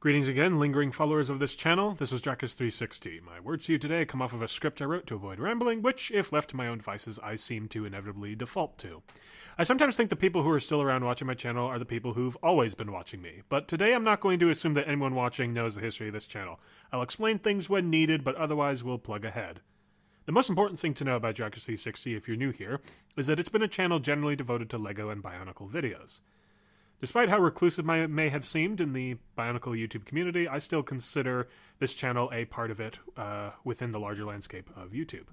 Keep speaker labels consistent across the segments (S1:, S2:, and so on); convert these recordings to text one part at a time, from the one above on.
S1: Greetings again, lingering followers of this channel. This is Dracus360. My words to you today come off of a script I wrote to avoid rambling, which, if left to my own devices, I seem to inevitably default to. I sometimes think the people who are still around watching my channel are the people who've always been watching me, but today I'm not going to assume that anyone watching knows the history of this channel. I'll explain things when needed, but otherwise we'll plug ahead. The most important thing to know about Dracus360 if you're new here is that it's been a channel generally devoted to LEGO and Bionicle videos. Despite how reclusive I may have seemed in the Bionicle YouTube community, I still consider this channel a part of it within the larger landscape of YouTube.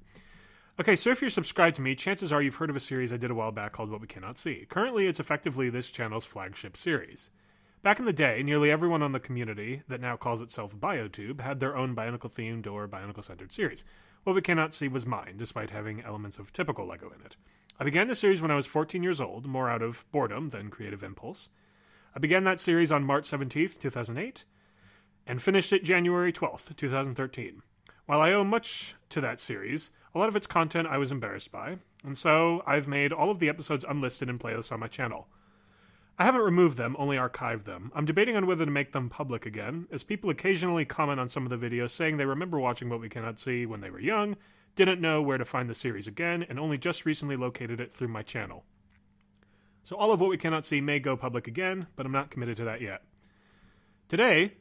S1: Okay, so if you're subscribed to me, chances are you've heard of a series I did a while back called What We Cannot See. Currently, it's effectively this channel's flagship series. Back in the day, nearly everyone on the community that now calls itself BioTube had their own Bionicle-themed or Bionicle-centered series. What We Cannot See was mine, despite having elements of typical LEGO in it. I began the series when I was 14 years old, more out of boredom than creative impulse. I began that series on March 17th, 2008, and finished it January 12th, 2013. While I owe much to that series, a lot of its content I was embarrassed by, and so I've made all of the episodes unlisted in playlists on my channel. I haven't removed them, only archived them. I'm debating on whether to make them public again, as people occasionally comment on some of the videos saying they remember watching What We Cannot See when they were young, didn't know where to find the series again, and only just recently located it through my channel. So all of What We Cannot See may go public again, but I'm not committed to that yet. Today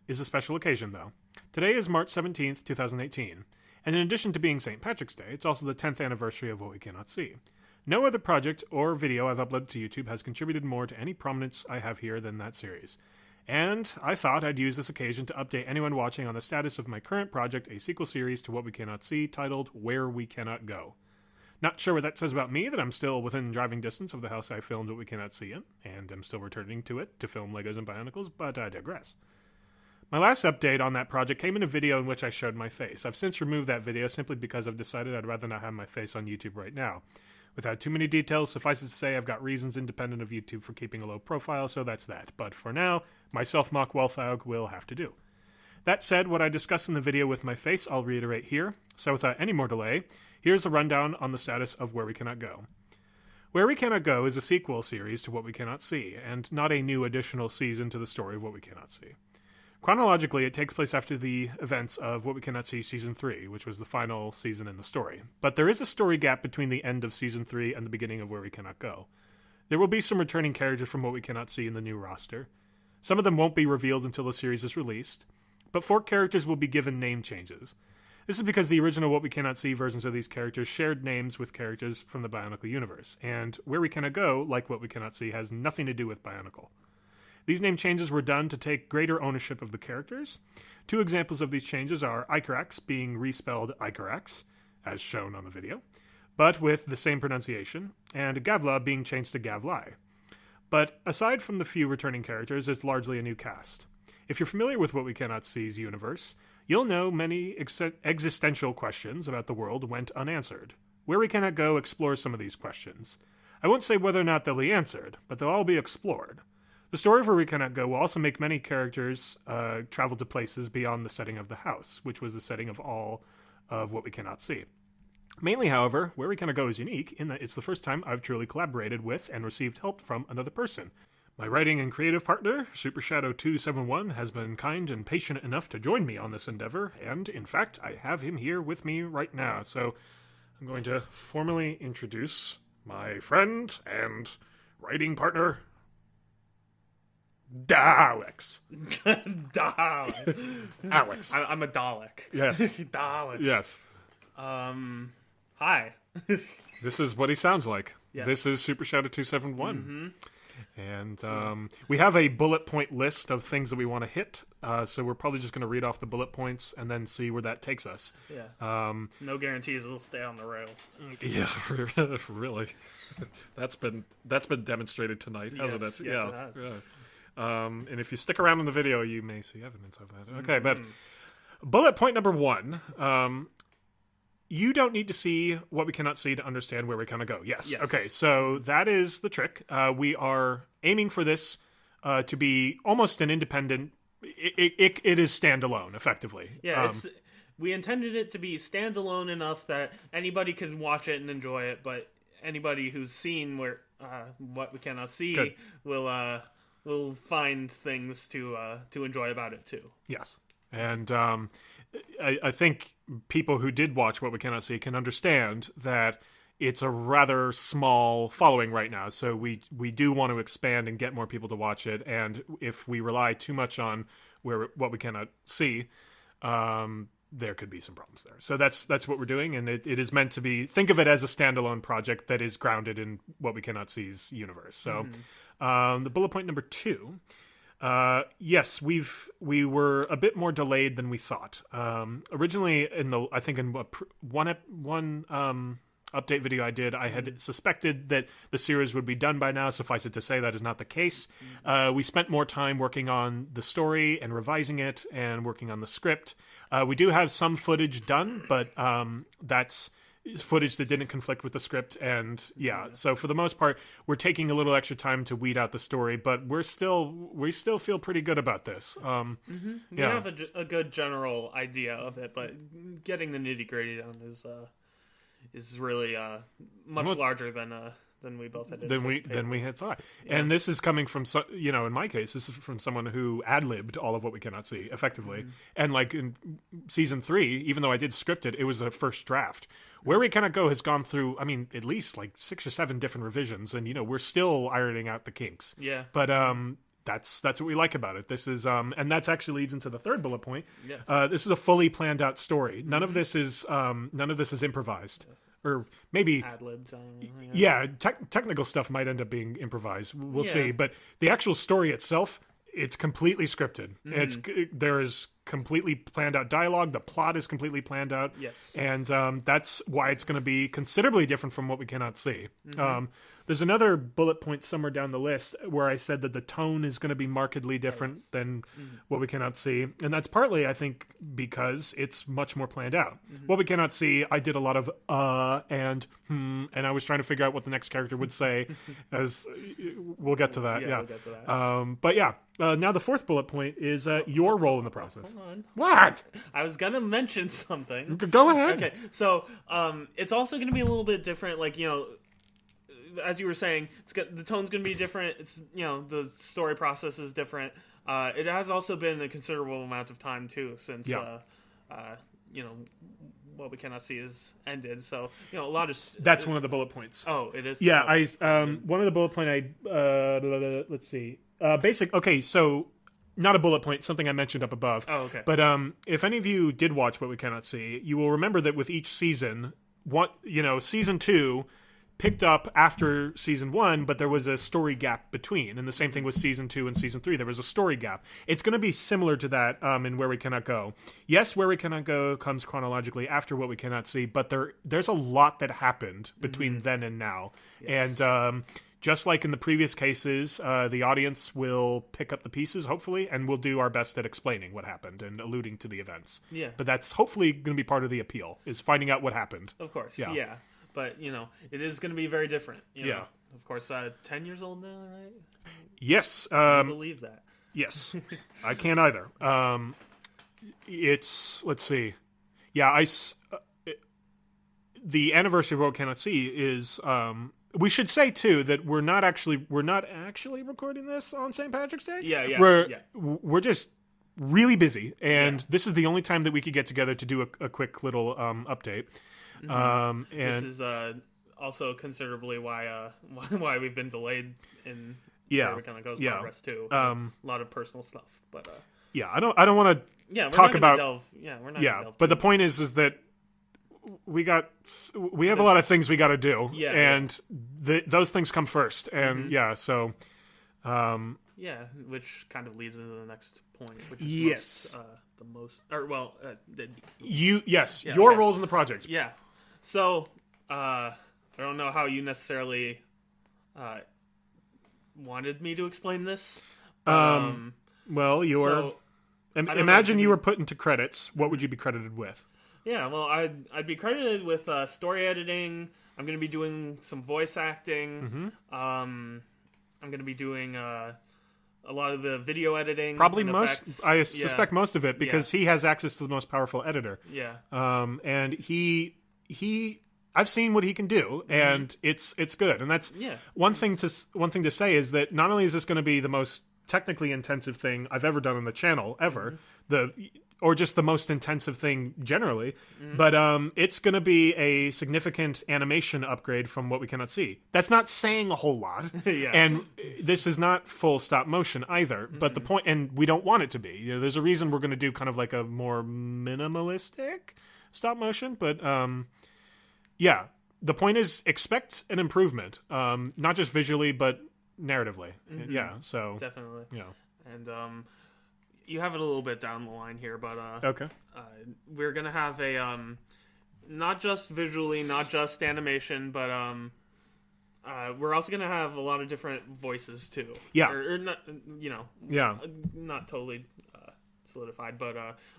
S1: is a special occasion, though. Today is March 17th, 2018, and in addition to being St. Patrick's Day, it's also the 10th anniversary of What We Cannot See. No other project or video I've uploaded to YouTube has contributed more to any prominence I have here than that series. And I thought I'd use this occasion to update anyone watching on the status of my current project, a sequel series to What We Cannot See, titled Where We Cannot Go. Not sure what that says about me, that I'm still within driving distance of the house I filmed What We Cannot See in, and am still returning to it to film Legos and Bionicles, but I digress. My last update on that project came in a video in which I showed my face. I've since removed that video simply because I've decided I'd rather not have my face on YouTube right now. Without too many details, suffice it to say I've got reasons independent of YouTube for keeping a low profile, so that's that. But for now, my self-mock Welthaug will have to do. That said, what I discussed in the video with my face, I'll reiterate here. So without any more delay, here's a rundown on the status of Where We Cannot Go. Where We Cannot Go is a sequel series to What We Cannot See, and not a new additional season to the story of What We Cannot See. Chronologically, it takes place after the events of What We Cannot See Season 3, which was the final season in the story. But there is a story gap between the end of Season 3 and the beginning of Where We Cannot Go. There will be some returning characters from What We Cannot See in the new roster. Some of them won't be revealed until the series is released, but 4 characters will be given name changes. This is because the original What We Cannot See versions of these characters shared names with characters from the Bionicle universe, and Where We Cannot Go, like What We Cannot See, has nothing to do with Bionicle. These name changes were done to take greater ownership of the characters. 2 examples of these changes are Icarax being respelled Icarax, as shown on the video, but with the same pronunciation, and Gavla being changed to Gavlai. But aside from the few returning characters, it's largely a new cast. If you're familiar with What We Cannot See's universe, you'll know many existential questions about the world went unanswered. Where We Cannot Go explores some of these questions. I won't say whether or not they'll be answered, but they'll all be explored. The story of Where We Cannot Go will also make many characters travel to places beyond the setting of the house, which was the setting of all of What We Cannot See. Mainly, however, Where We Cannot Go is unique in that it's the first time I've truly collaborated with and received help from another person. My writing and creative partner, SuperShadow271, has been kind and patient enough to join me on this endeavor, and, in fact, I have him here with me right now, so I'm going to formally introduce my friend and writing partner, Daleks.
S2: Dalek.
S1: Alex.
S2: I'm a Dalek.
S1: Yes.
S2: Daleks.
S1: Yes.
S2: Hi.
S1: This is what he sounds like.
S2: Yes.
S1: This is SuperShadow271. Mm-hmm. And we have a bullet point list of things that we want to hit, so we're probably just going to read off the bullet points and then see where that takes us.
S2: Yeah. No guarantees it'll stay on the rails.
S1: Yeah, really. That's been demonstrated tonight, hasn't it?
S2: Yes,
S1: yeah.
S2: it has.
S1: Yeah. And if you stick around in the video, you may see evidence of that. Okay, but bullet point number 1. You don't need to see What We Cannot See to understand Where We Cannot Go. Yes. Okay, so that is the trick. We are aiming for this to be almost an independent... It is standalone, effectively.
S2: Yeah, we intended it to be standalone enough that anybody can watch it and enjoy it, but anybody who's seen What We Cannot See will we'll find things to enjoy about it too.
S1: Yes. And I think people who did watch What We Cannot See can understand that it's a rather small following right now. So we do want to expand and get more people to watch it. And if we rely too much on What We Cannot See, there could be some problems there. So that's what we're doing. And it is meant to be, think of it as a standalone project that is grounded in What We Cannot See's universe. So the bullet point number 2. Yes, we were a bit more delayed than we thought. Originally, in one update video I did, I had suspected that the series would be done by now. Suffice it to say, that is not the case. We spent more time working on the story and revising it and working on the script. We do have some footage done, but that's footage that didn't conflict with the script, and so for the most part we're taking a little extra time to weed out the story, but we still feel pretty good about this.
S2: We have a good general idea of it, but getting the nitty-gritty down is really much larger than we both had
S1: than we had thought. And this is coming from in my case, this is from someone who ad-libbed all of What We Cannot See effectively. And like in season 3, even though I did script it, it was a first draft. Where We Cannot Go has gone through, I mean, at least like 6 or 7 different revisions, and we're still ironing out the kinks.
S2: Yeah.
S1: But that's what we like about it. This is and that's actually leads into the third bullet point.
S2: Yes.
S1: This is a fully planned out story. None of this is improvised. Or maybe
S2: ad-libs.
S1: Technical stuff might end up being improvised. We'll see. But the actual story itself, it's completely scripted. There is completely planned out dialogue. The plot is completely planned out.
S2: Yes.
S1: And that's why it's going to be considerably different from What We Cannot See. There's another bullet point somewhere down the list where I said that the tone is going to be markedly different than What We Cannot See. And that's partly, I think, because it's much more planned out. What We Cannot See, I did a lot of and I was trying to figure out what the next character would say. As we'll get to that.
S2: We'll get to that.
S1: But now the fourth bullet point is your role in the process.
S2: Hold on.
S1: What?
S2: I was gonna mention something.
S1: Go ahead.
S2: Okay, so it's also gonna be a little bit different. Like as you were saying, the tone's going to be different. It's the story process is different. It has also been a considerable amount of time too since What We Cannot See is ended. So a lot of
S1: that's one of the bullet points.
S2: Oh, it is.
S1: Yeah, one of the bullet point let's see. Okay, so not a bullet point, something I mentioned up above.
S2: Oh, okay.
S1: But if any of you did watch What We Cannot See, you will remember that with each season, season 2 picked up after season 1, but there was a story gap between, and the same thing with season 2 and season 3. There was a story gap. It's going to be similar to that in Where We Cannot Go. Yes, Where We Cannot Go comes chronologically after What We Cannot See, but there's a lot that happened between then and now. Yes. And just like in the previous cases, the audience will pick up the pieces, hopefully, and we'll do our best at explaining what happened and alluding to the events.
S2: Yeah.
S1: But that's hopefully going to be part of the appeal, is finding out what happened.
S2: Of course, yeah. But, it is going to be very different.
S1: Yeah.
S2: Of course, 10 years old now, right?
S1: Yes.
S2: I believe that.
S1: Yes. I can't either. Let's see. Yeah, the anniversary of What We Cannot See is, we should say, too, that we're not actually recording this on St. Patrick's Day.
S2: Yeah.
S1: We're just really busy, and this is the only time that we could get together to do a quick little update. And
S2: this is also considerably why we've been delayed in Where We Cannot Go's progress too. A lot of personal stuff, but
S1: I don't want to talk about
S2: we're not delve
S1: but the point is that we have a lot of things we got to do, and those things come first, and
S2: which kind of leads into the next point, which is
S1: your roles in the project.
S2: Yeah. So, I don't know how you necessarily wanted me to explain this.
S1: Imagine you were put into credits. What would you be credited with?
S2: Yeah, well, I'd be credited with story editing. I'm going to be doing some voice acting. I'm going to be doing a lot of the video editing.
S1: Probably most. I suspect most of it because he has access to the most powerful editor.
S2: Yeah.
S1: And he I've seen what he can do, and it's good. And that's one thing to say is that not only is this going to be the most technically intensive thing I've ever done on the channel ever. Or just the most intensive thing generally, but it's going to be a significant animation upgrade from what we cannot see. That's not saying a whole lot, and this is not full stop motion either. But the point, and we don't want it to be. You know, there's a reason we're going to do kind of like a more minimalistic stop motion. But yeah, the point is expect an improvement, not just visually but narratively. Yeah, so
S2: definitely.
S1: Yeah,
S2: and you have it a little bit down the line here, but
S1: okay.
S2: We're gonna have a not just visually, not just animation, but we're also gonna have a lot of different voices too.
S1: Yeah,
S2: or not, you know, not totally solidified, but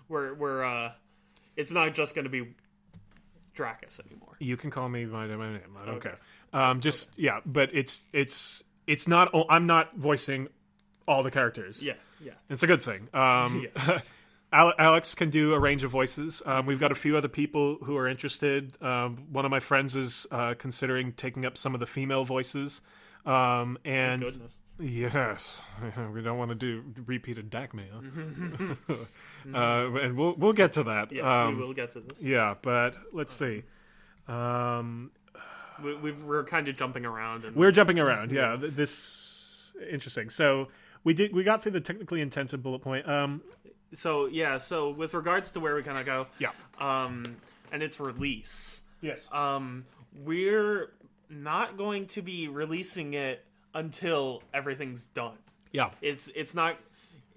S2: we're it's not just gonna be Dracus anymore.
S1: You can call me by my name. I don't care. Just but it's not. I'm not voicing all the characters.
S2: Yeah.
S1: It's a good thing. Alex can do a range of voices. We've got a few other people who are interested. One of my friends is considering taking up some of the female voices. And
S2: goodness.
S1: Yes, we don't want to do repeated Dakmail. And we'll get to that.
S2: Yes, we will get to this.
S1: Yeah, but let's see.
S2: We're kind of jumping around.
S1: We're jumping around. Yeah, this interesting. So. We got through the technically intensive bullet point.
S2: So with regards to where we kind of go, and its release.
S1: Yes.
S2: We're not going to be releasing it until everything's done.
S1: Yeah.
S2: It's not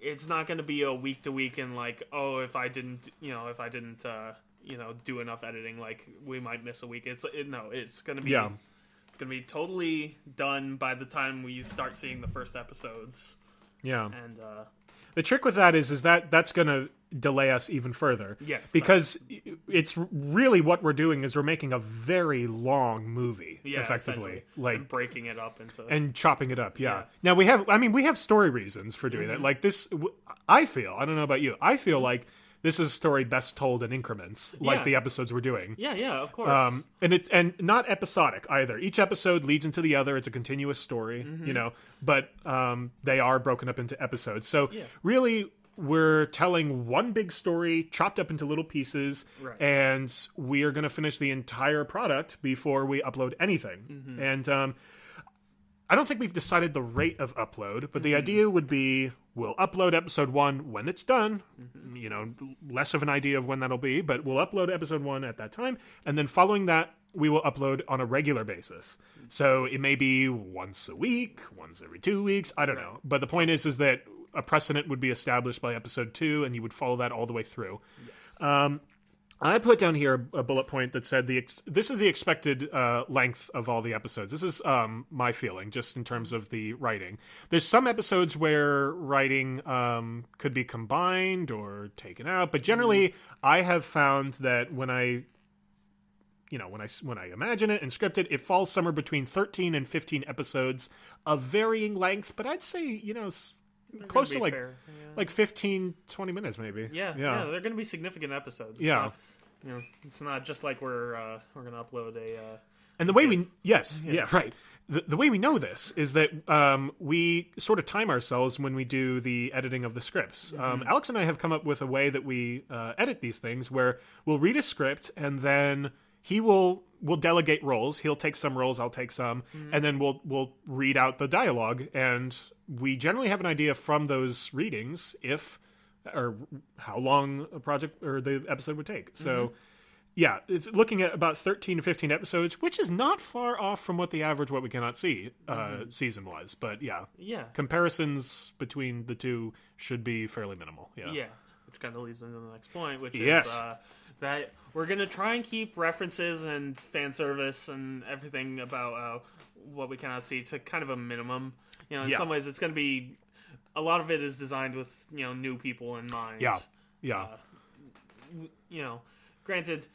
S2: going to be a week to week and like, oh, if I didn't do enough editing, like we might miss a week. It's going to be It's going to be totally done by the time we start seeing the first episodes.
S1: Yeah.
S2: And
S1: the trick with that is that that's going to delay us even further.
S2: Yes.
S1: Because it's really what we're doing is we're making a very long movie, effectively. Like,
S2: and breaking it up into...
S1: And chopping it up, yeah. Now, we have story reasons for doing that. Like this, I don't know about you, I feel like this is a story best told in increments, like the episodes we're doing.
S2: Yeah, of course.
S1: And not episodic either. Each episode leads into the other. It's a continuous story, but they are broken up into episodes. So really, we're telling one big story chopped up into little pieces, and we are going to finish the entire product before we upload anything. And I don't think we've decided the rate of upload, but the idea would be we'll upload episode 1 when it's done. Less of an idea of when that'll be, but we'll upload episode 1 at that time. And then following that, we will upload on a regular basis. So it may be once a week, once every 2 weeks. I don't know. But the point is that a precedent would be established by episode 2, and you would follow that all the way through. Yes. I put down here a bullet point that said this is the expected length of all the episodes. This is my feeling, just in terms of the writing. There's some episodes where writing could be combined or taken out, but generally, I have found that when I imagine it and script it, it falls somewhere between 13 and 15 episodes of varying length. But I'd say close to like 15, 20 minutes maybe.
S2: Yeah. They're going to be significant episodes. It's not just like we're going to upload a.
S1: And the way right. The way we know this is that we sort of time ourselves when we do the editing of the scripts. Alex and I have come up with a way that we edit these things where we'll read a script and then we'll delegate roles. He'll take some roles, I'll take some, and then we'll read out the dialogue. And we generally have an idea from those readings or how long a project or the episode would take. So, it's looking at about 13 to 15 episodes, which is not far off from what the average What We Cannot See season was. But comparisons between the two should be fairly minimal. Yeah,
S2: which kind of leads into the next point, which is that we're going to try and keep references and fan service and everything about What We Cannot See to kind of a minimum. In some ways, it's going to be... A lot of it is designed with, new people in mind. Granted,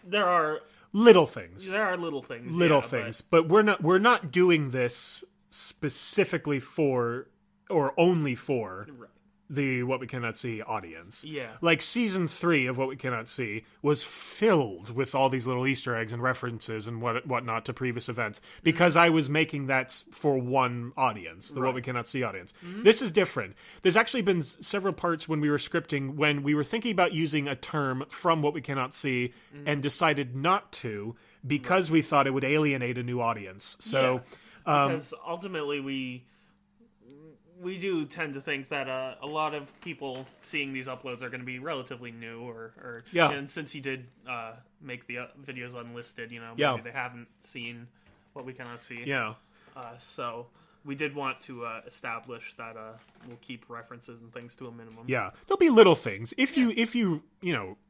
S2: there are...
S1: Little things.
S2: There are little things.
S1: But we're not doing this specifically for, or only for...
S2: Right.
S1: the What We Cannot See audience.
S2: Yeah.
S1: Like season 3 of What We Cannot See was filled with all these little Easter eggs and references and whatnot to previous events because I was making that for one audience, the What We Cannot See audience. This is different. There's actually been several parts when we were scripting when we were thinking about using a term from What We Cannot See and decided not to because we thought it would alienate a new audience. So,
S2: because ultimately we do tend to think that a lot of people seeing these uploads are going to be relatively new, or and since he did make the videos unlisted, maybe they haven't seen What We Cannot See.
S1: Yeah.
S2: So we did want to establish that we'll keep references and things to a minimum.
S1: Yeah, there'll be little things. If you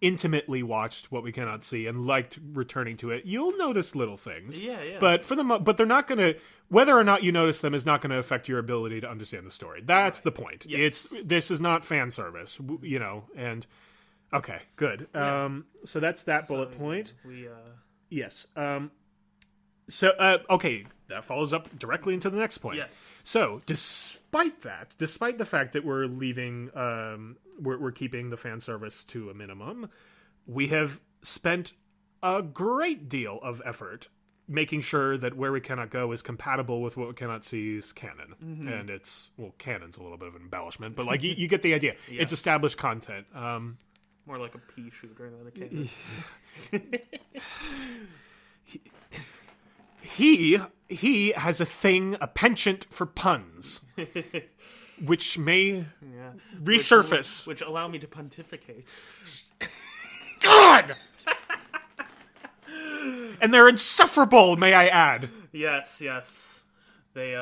S1: intimately watched What We Cannot See and liked returning to it, you'll notice little things.
S2: Yeah.
S1: But but they're not going to. Whether or not you notice them is not going to affect your ability to understand the story. That's the point.
S2: Yes.
S1: This is not fan service, and okay, good.
S2: Yeah.
S1: So that's that bullet point.
S2: We
S1: Yes. Okay, that follows up directly into the next point.
S2: Yes.
S1: So, despite the fact that we're leaving, we're keeping the fan service to a minimum, we have spent a great deal of effort making sure that Where We Cannot Go is compatible with What We Cannot See's canon. And canon's a little bit of an embellishment, but like you get the idea.
S2: Yeah.
S1: It's established content.
S2: More like a pea shooter than a Canon.
S1: He has a penchant for puns, which may resurface.
S2: Which allow me to pontificate.
S1: God! And they're insufferable, may I add.
S2: Yes. They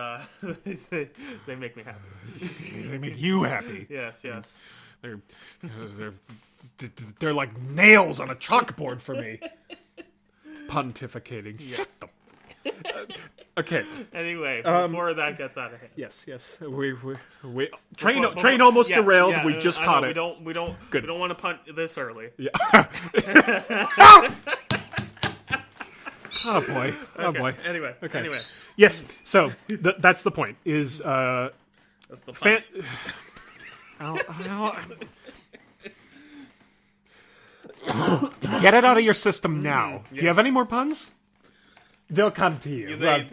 S2: they make me happy.
S1: They make you happy.
S2: Yes.
S1: They're like nails on a chalkboard for me. Pontificating.
S2: Yes.
S1: Shut the. Okay.
S2: Anyway, before that gets out of hand.
S1: Yes. We train almost derailed.
S2: Yeah,
S1: we just caught it.
S2: We don't want to punt this early.
S1: Yeah. Oh boy.
S2: Anyway.
S1: Yes. So that's the point. Is
S2: That's the punt.
S1: Get it out of your system now. Do you have any more puns? They'll come to you.
S2: They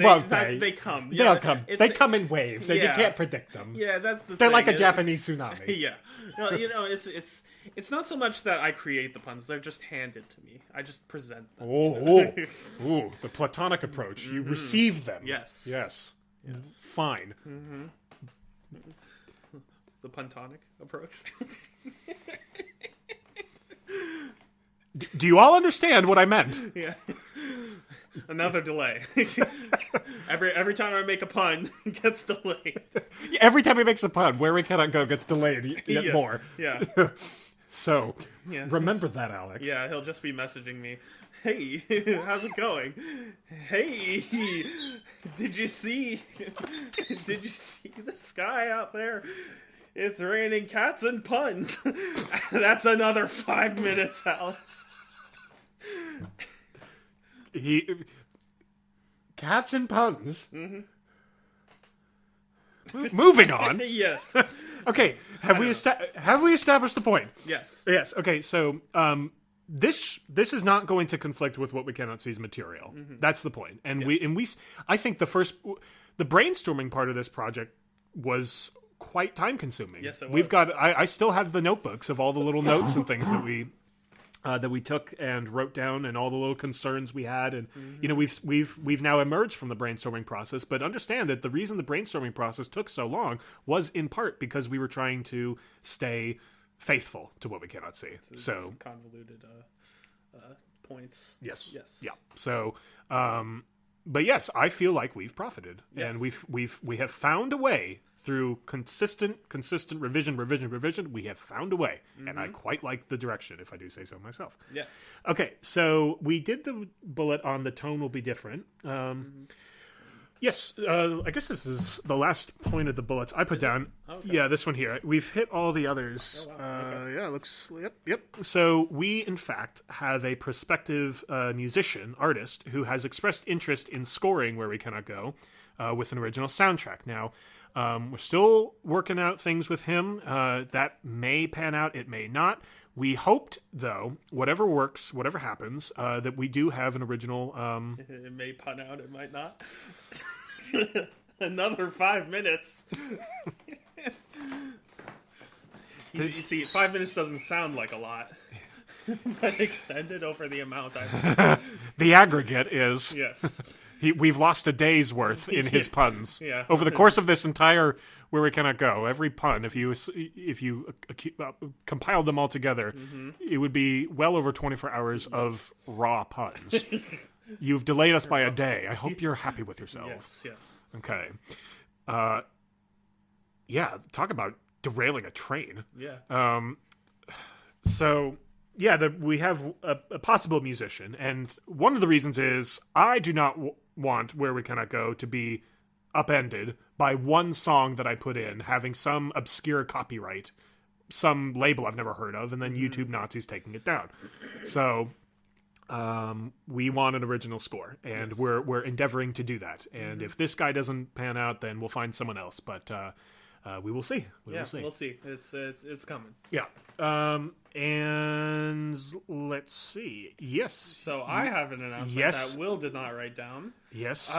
S2: come. Yeah,
S1: They'll come. They come in waves, and you can't predict them.
S2: Yeah, that's the
S1: They're
S2: thing.
S1: like a Japanese tsunami.
S2: Yeah. No, it's not so much that I create the puns; they're just handed to me. I just present them.
S1: Ooh, the platonic approach. You receive them.
S2: Yes.
S1: Fine.
S2: The puntonic approach.
S1: Do you all understand what I meant?
S2: Yeah. Another delay. Every time I make a pun, it gets delayed.
S1: Every time he makes a pun, Where We Cannot Go gets delayed yet more.
S2: Yeah.
S1: So, remember that, Alex.
S2: Yeah, he'll just be messaging me. Hey, how's it going? Hey, did you see the sky out there? It's raining cats and puns. That's another 5 minutes, Alex.
S1: Cats and puns. Moving on.
S2: Yes.
S1: Okay. Have we established the point?
S2: Yes.
S1: Yes. Okay. So, this is not going to conflict with What We Cannot See's material. That's the point. And I think the brainstorming part of this project was quite time consuming.
S2: Yes, it was.
S1: We've got. I still have the notebooks of all the little notes and things that we took and wrote down, and all the little concerns we had, and we've now emerged from the brainstorming process. But understand that the reason the brainstorming process took so long was in part because we were trying to stay faithful to What We Cannot See. So
S2: convoluted points.
S1: Yes.
S2: Yes.
S1: Yeah. So, but yes, I feel like we've profited,
S2: Yes.
S1: and we have found a way. Through consistent revision, we have found a way. And I quite like the direction, if I do say so myself.
S2: Yes.
S1: Okay, so we did the bullet on the tone will be different. Yes, I guess this is the last point of the bullets I put down.
S2: Okay.
S1: Yeah, this one here. We've hit all the others.
S2: Oh, wow.
S1: Yeah, it looks. Yep. So we, in fact, have a prospective musician, artist, who has expressed interest in scoring Where We Cannot Go with an original soundtrack. Now, we're still working out things with him. That may pan out. It may not. We hoped, though, whatever works, whatever happens, that we do have an original...
S2: It may pan out, it might not. Another 5 minutes. You see, 5 minutes doesn't sound like a lot. But extended over the amount
S1: The aggregate is...
S2: Yes.
S1: We've lost a day's worth in his puns.
S2: Yeah.
S1: Over the course of this entire Where We Cannot Go, every pun, if you compiled them all together, it would be well over 24 hours of raw puns. You've delayed us by a day. I hope you're happy with yourself.
S2: Yes.
S1: Okay. Yeah, talk about derailing a train.
S2: Yeah.
S1: So... yeah, we have a possible musician, and one of the reasons is I do not want Where We Cannot Go to be upended by one song that I put in having some obscure copyright, some label I've never heard of, and then YouTube Nazis taking it down. So we want an original score, and we're endeavoring to do that. And if this guy doesn't pan out, then we'll find someone else. But we will see. We'll
S2: see. It's coming.
S1: Yeah. And let's see. Yes.
S2: So I have an announcement that Will did not write down.
S1: Yes.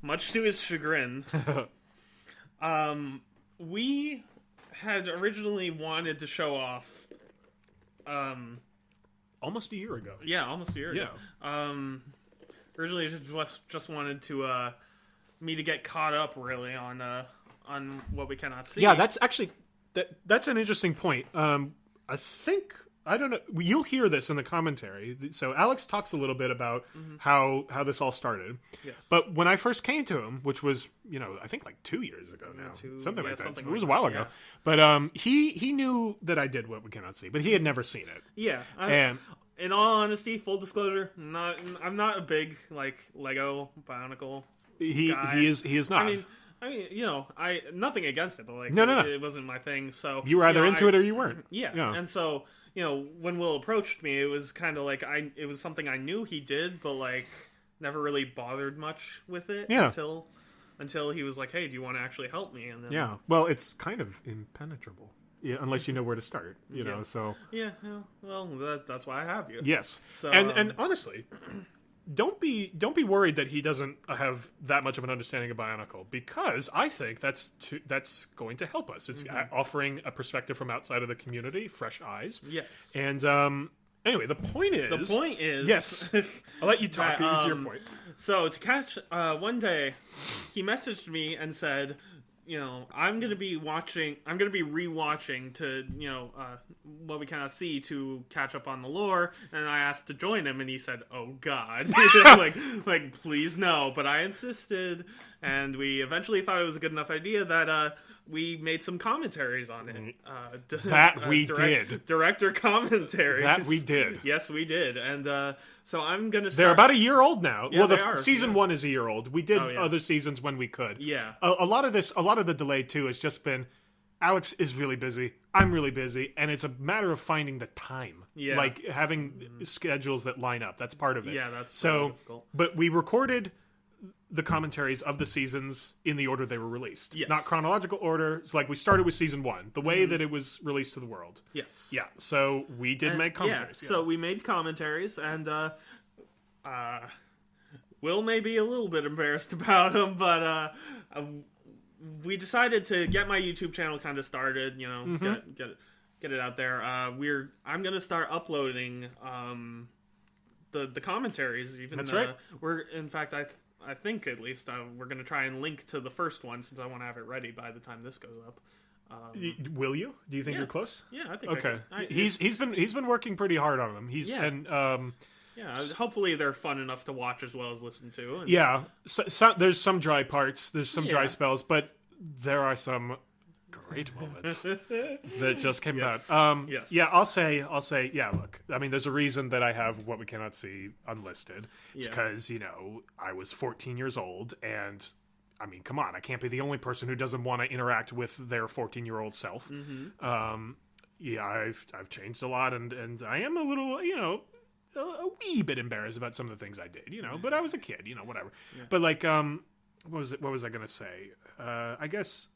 S2: Much to his chagrin. We had originally wanted to show off.
S1: Almost a year ago.
S2: Yeah, almost a year ago. Originally just wanted to me to get caught up really on What We Cannot See.
S1: Yeah, that's actually that's an interesting point. I don't know. You'll hear this in the commentary. So Alex talks a little bit about how this all started.
S2: Yes.
S1: But when I first came to him, which was I think like 2 years ago now, something like that. It was a while ago. But he knew that I did What We Cannot See, but he had never seen it.
S2: Yeah.
S1: And
S2: in all honesty, full disclosure, I'm not a big like Lego Bionicle guy.
S1: He is not.
S2: I mean, nothing against it, but like,
S1: no.
S2: It wasn't my thing. So
S1: you were either into it or you weren't.
S2: Yeah. And so, when Will approached me, it was kind of like it was something I knew he did, but like never really bothered much with it until he was like, "Hey, do you want to actually help me?" And then
S1: well, it's kind of impenetrable. Yeah, unless you know where to start, know. So
S2: well, that's why I have you.
S1: Yes.
S2: So
S1: and honestly. Don't be worried that he doesn't have that much of an understanding of Bionicle, because I think that's going to help us. It's offering a perspective from outside of the community, fresh eyes.
S2: Yes.
S1: And anyway, the point is yes. I'll let you talk. Here's your point.
S2: So to catch one day, he messaged me and said, I'm going to be rewatching to, What We Cannot See to catch up on the lore. And I asked to join him, and he said, "Oh God," like please no. But I insisted, and we eventually thought it was a good enough idea that we made some commentaries on it. Director commentaries.
S1: That we did.
S2: Yes, we did. And so I'm going to start...
S1: They're about a year old now.
S2: Yeah,
S1: well, season 1 is a year old. We did other seasons when we could.
S2: Yeah.
S1: A lot of the delay, too, has just been Alex is really busy. I'm really busy. And it's a matter of finding the time.
S2: Yeah.
S1: Like having schedules that line up. That's part of it.
S2: Yeah, that's
S1: so
S2: difficult.
S1: But we recorded the commentaries of the seasons in the order they were released.
S2: Yes.
S1: Not chronological order. It's like we started with season 1, the way that it was released to the world.
S2: Yes.
S1: Yeah. So we did make commentaries.
S2: Yeah. So we made commentaries, and Will may be a little bit embarrassed about them, but we decided to get my YouTube channel kind of started, get it out there. I'm going to start uploading the commentaries.
S1: That's right.
S2: We're, in fact, I think at least we're going to try and link to the first one, since I want to have it ready by the time this goes up.
S1: Will you? Do you think you're close?
S2: Yeah, I think.
S1: Okay. He's been working pretty hard on them.
S2: Hopefully they're fun enough to watch as well as listen to.
S1: Yeah, so there's some dry parts, there's some dry spells, but there are some great moments that just came out.
S2: Yes.
S1: Yeah, I'll say, yeah, look, I mean, there's a reason that I have What We Cannot See unlisted. It's because, I was 14 years old, and, I mean, come on, I can't be the only person who doesn't want to interact with their 14-year-old self. yeah, I've changed a lot, and I am a little, a wee bit embarrassed about some of the things I did, but I was a kid, whatever. Yeah. But like, what was I gonna say? I guess.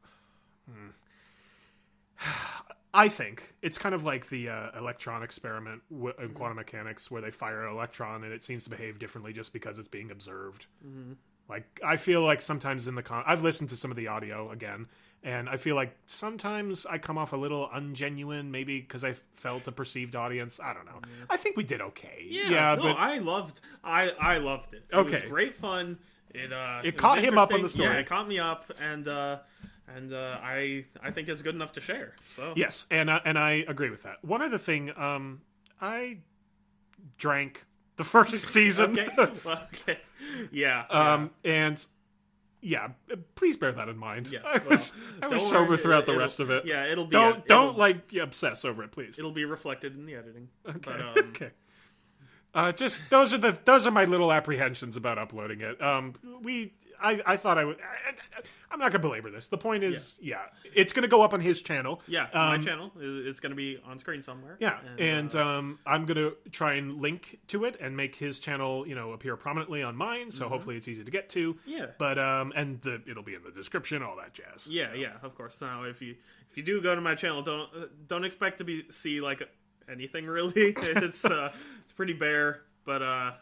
S1: I think it's kind of like the electron experiment in quantum mechanics, where they fire an electron and it seems to behave differently just because it's being observed. Mm-hmm. Like, I feel like sometimes I've listened to some of the audio again, and I feel like sometimes I come off a little ungenuine, maybe because I felt a perceived audience. I don't know. Yeah. I think we did okay.
S2: Yeah, but I loved it. It was great fun. It
S1: caught him up on the story.
S2: Yeah, it caught me up, and I think it's good enough to share. So
S1: yes, and I agree with that. One other thing, I drank the first season.
S2: Okay. Yeah.
S1: And yeah, please bear that in mind.
S2: Yes,
S1: I was sober throughout the rest of it.
S2: Yeah, it'll be.
S1: Don't obsess over it, please.
S2: It'll be reflected in the editing.
S1: Okay.
S2: But,
S1: okay. Just those are my little apprehensions about uploading it. I thought I would. I'm not gonna belabor this. The point is, it's gonna go up on his channel.
S2: Yeah, my channel. It's gonna be on screen somewhere.
S1: Yeah, and I'm gonna try and link to it and make his channel, appear prominently on mine. So hopefully it's easy to get to.
S2: Yeah.
S1: But it'll be in the description, all that jazz.
S2: Yeah, of course. Now, if you do go to my channel, don't expect to see like anything really. It's pretty bare, but I've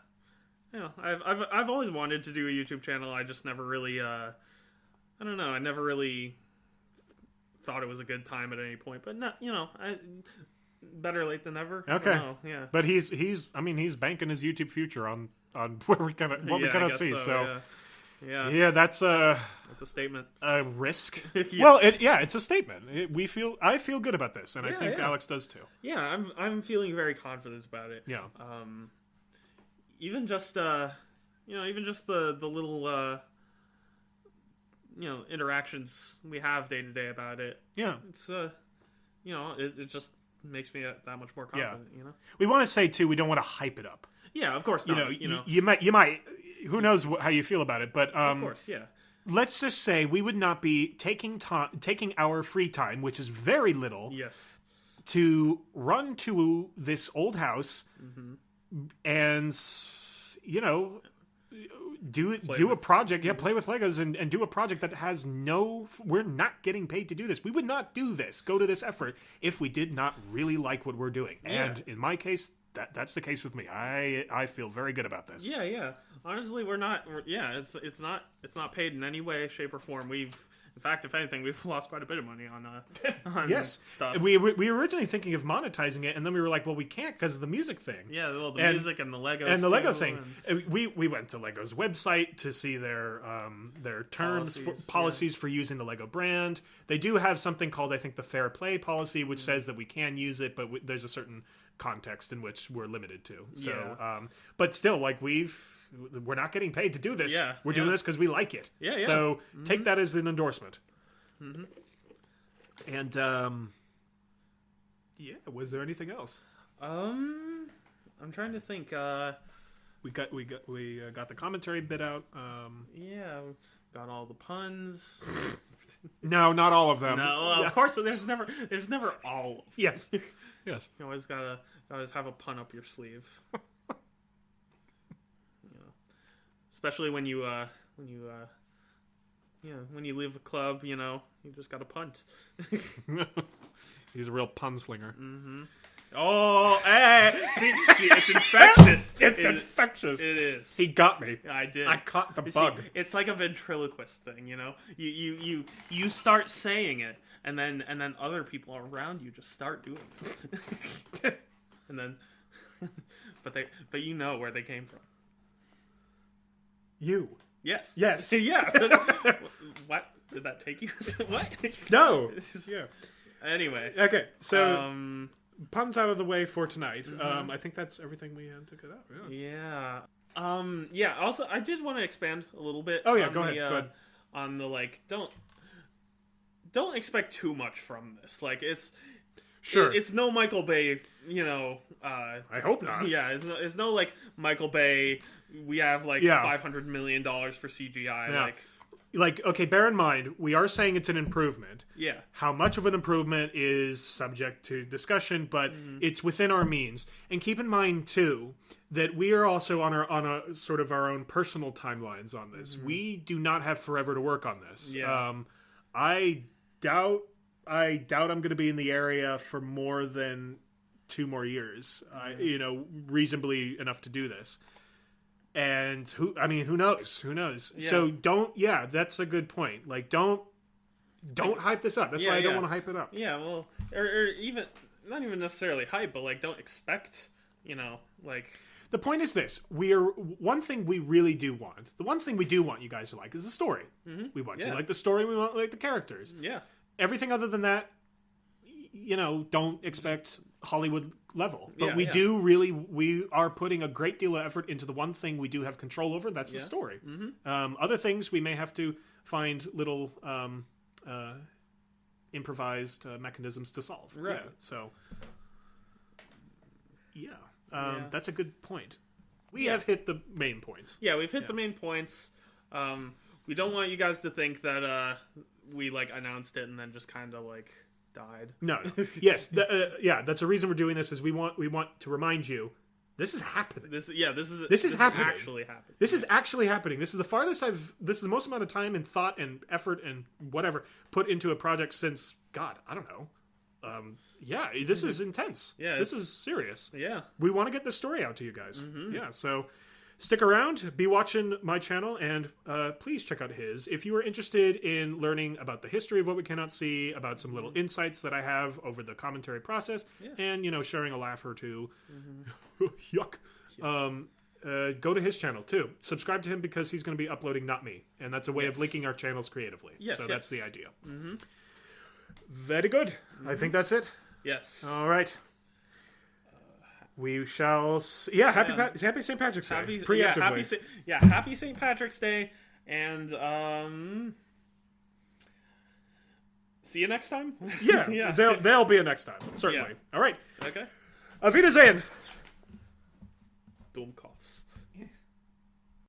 S2: always wanted to do a YouTube channel. I just never really I don't know. I never really thought it was a good time at any point. But not, better late than never.
S1: Okay.
S2: Yeah.
S1: But he's banking his YouTube future on what we cannot see. So yeah, that's a
S2: statement.
S1: A risk. Yeah. Well, it's a statement. I feel good about this, and I think Alex does too.
S2: Yeah, I'm feeling very confident about it.
S1: Yeah.
S2: Even just the little interactions we have day to day about it.
S1: Yeah.
S2: It's it just makes me that much more confident.
S1: Yeah. We want to say too, we don't want to hype it up.
S2: Yeah, of course not.
S1: You might. Who knows how you feel about it? But
S2: of course, yeah.
S1: Let's just say we would not be taking our free time, which is very little.
S2: Yes.
S1: To run to this old house and do a project. Play with Legos and do a project that has we're not getting paid to do this. We would not do this, go to this effort, if we did not really like what we're doing. Yeah. And in my case, that's the case with me. I feel very good about this.
S2: Yeah. Honestly, it's not paid in any way, shape, or form. In fact, if anything, we've lost quite a bit of money on
S1: yes.
S2: stuff.
S1: We were originally thinking of monetizing it, and then we were like, well, we can't because of the music thing.
S2: Yeah, well, the music and the Legos
S1: and the Lego thing. We went to Lego's website to see their terms policies for using the Lego brand. They do have something called, I think, the fair play policy, which says that we can use it, but there's a certain context in which we're limited to. So, but still, like we're not getting paid to do this.
S2: Yeah,
S1: we're doing this because we like it.
S2: Yeah.
S1: So take that as an endorsement. Mm-hmm. And was there anything else?
S2: I'm trying to think.
S1: We got the commentary bit out.
S2: Got all the puns.
S1: No, not all of them.
S2: No, of course. There's never all of them.
S1: Yes. Yes.
S2: You always always have a pun up your sleeve. Especially when you leave a club, you just got to punt.
S1: He's a real pun slinger.
S2: Mm-hmm. Oh, hey! See, it's infectious.
S1: It's infectious.
S2: It is.
S1: He got me.
S2: I did.
S1: I caught the bug.
S2: See, it's like a ventriloquist thing, You start saying it, and then other people around you just start doing it, and then, but you know where they came from.
S1: You.
S2: Yes.
S1: Yes.
S2: Yeah. What did that take you? What?
S1: No. Yeah.
S2: Anyway.
S1: Okay. So puns out of the way for tonight. I think that's everything we had to get out.
S2: Yeah. Yeah. Also, I did want to expand a little bit.
S1: Oh yeah. Go ahead.
S2: On the don't expect too much from this. Like it's no Michael Bay.
S1: I hope not.
S2: Yeah. It's no like Michael Bay. We have $500 million for CGI.
S1: Yeah. like, okay, bear in mind, we are saying it's an improvement.
S2: Yeah.
S1: How much of an improvement is subject to discussion, but it's within our means. And keep in mind, too, that we are also on a sort of our own personal timelines on this. We do not have forever to work on this.
S2: Yeah.
S1: I doubt I'm going to be in the area for more than 2 more years, reasonably enough to do this. And who knows?
S2: Yeah.
S1: So that's a good point. Like, don't hype this up. That's why I don't want to hype it up.
S2: Yeah, well, or even, not even necessarily hype, but like, don't expect, like.
S1: The point is this: one thing we really do want. The one thing we do want you guys to like is the story. Mm-hmm. We want you to like the story. We want like the characters.
S2: Yeah.
S1: Everything other than that, don't expect Hollywood level. But we are putting a great deal of effort into the one thing we do have control over. That's the story. Mm-hmm. Other things we may have to find little improvised mechanisms to solve.
S2: Right.
S1: Yeah, so. Yeah. That's a good point. We have hit the main points.
S2: Yeah, we've hit the main points. We don't want you guys to think that we like announced it and then just kind of like died.
S1: No. Yes. That's a reason we're doing this. Is we want to remind you this is happening.
S2: This is happening.
S1: This is
S2: actually happening.
S1: This is actually happening. This is the farthest this is the most amount of time and thought and effort and whatever put into a project since God, I don't know. This is intense.
S2: Yeah,
S1: this is serious.
S2: Yeah,
S1: we want to get this story out to you guys. Mm-hmm. Yeah, so stick around, be watching my channel, and please check out his. If you are interested in learning about the history of what we cannot see, about some little insights that I have over the commentary process, and sharing a laugh or two, yuck. Go to his channel too. Subscribe to him because he's going to be uploading, not me, and that's a way of linking our channels creatively.
S2: Yes,
S1: so that's the idea. Mm-hmm. Very good. Mm-hmm. I think that's it.
S2: Yes.
S1: All right. We shall. Happy St. Patrick's Day.
S2: Happy St. Patrick's Day, and see you next time.
S1: Yeah. There'll be a next time, certainly.
S2: Yeah.
S1: All right.
S2: Okay.
S1: Auf Wiedersehen.
S2: Dumm call.